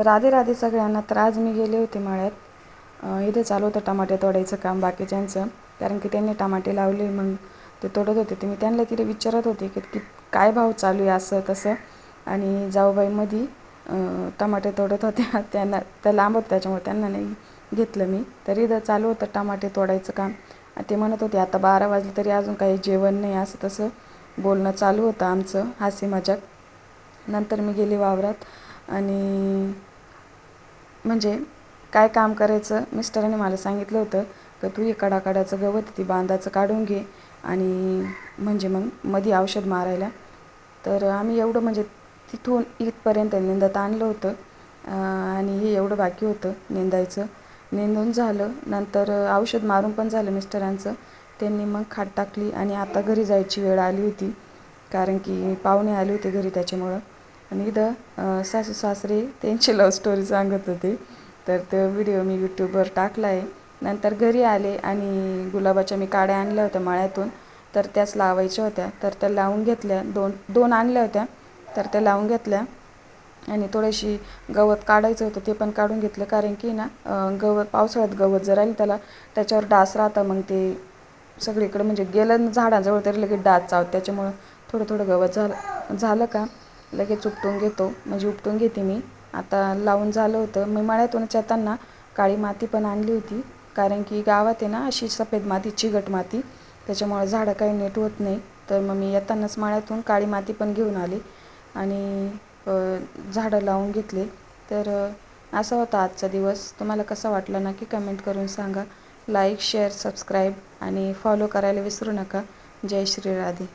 राधे राधे सगळ्यांना. तर आज मी गेले होते मळ्यात. इथे चालू होतं टमाटे तोडायचं काम बाकीच्यांचं, कारण की त्यांनी टमाटे लावले. मग ते तोडत होते. ते मी त्यांना तिथे विचारत होते की काय भाव चालू आहे असं तसं. आणि जाऊबाईमध्ये टमाटे तोडत होत्या. त्यांना त्या लांब होत्या त्याच्यामुळे त्यांना नाही घेतलं मी. तर इथं चालू होतं टमाटे तोडायचं काम. ते म्हणत होते आता 12 वाजले तरी अजून काही जेवण नाही, असं तसं बोलणं चालू होतं आमचं, हास्य मजाक. नंतर मी गेले वावरात आणि म्हणजे काय काम करायचं मिस्टरांनी मला सांगितलं होतं की तू हे कडाकडाचं गवत ती बांधाचं काढून घे आणि म्हणजे मग मध्ये औषध मारायला. तर आम्ही एवढं म्हणजे तिथून इथपर्यंत निंदत आणलं होतं आणि हे एवढं बाकी होतं निंदायचं. निंदून झालं. नंतर औषध मारून पण झालं मिस्टरांचं. त्यांनी मग खाट टाकली आणि आता घरी जायची वेळ आली होती, कारण की पाहुणे आले होते घरी त्याच्यामुळं. आणि इथं सासू सासरे त्यांची लव्ह स्टोरी सांगत होते. तर तो व्हिडिओ मी यूट्यूबवर टाकला आहे. नंतर घरी आले आणि गुलाबाच्या मी काड्या आणल्या होत्या मळ्यातून, तर त्याच लावायच्या होत्या. तर त्या लावून घेतल्या. दोन आणल्या होत्या, तर त्या लावून घेतल्या. आणि थोडीशी गवत काढायचं होतं ते पण काढून घेतलं, कारण की ना गवत पावसाळ्यात गवत जर राहील त्याच्यावर डास राहतं. मग ते सगळीकडे म्हणजे गेलं झाडाजवळ तरी लगेच डास चावत. त्याच्यामुळं थोडं गवत झालं का लगेच उपटून घेतो, म्हणजे उपटून घेते मी. आता लावून झालं होतं. मी मळ्यातूनच येताना काळी माती पण आणली होती, कारण की गावात आहे ना अशी सफेद माती, चिकट माती, त्याच्यामुळे झाडं काही नीट होत नाही. तर मग मी येतानाच मळ्यातून काळी माती पण घेऊन आली आणि झाडं लावून घेतले. तर असा होता आजचा दिवस. तुम्हाला कसा वाटला नक्की कमेंट करून सांगा. लाईक, शेअर, सबस्क्राईब आणि फॉलो करायला विसरू नका. जय श्री राधे.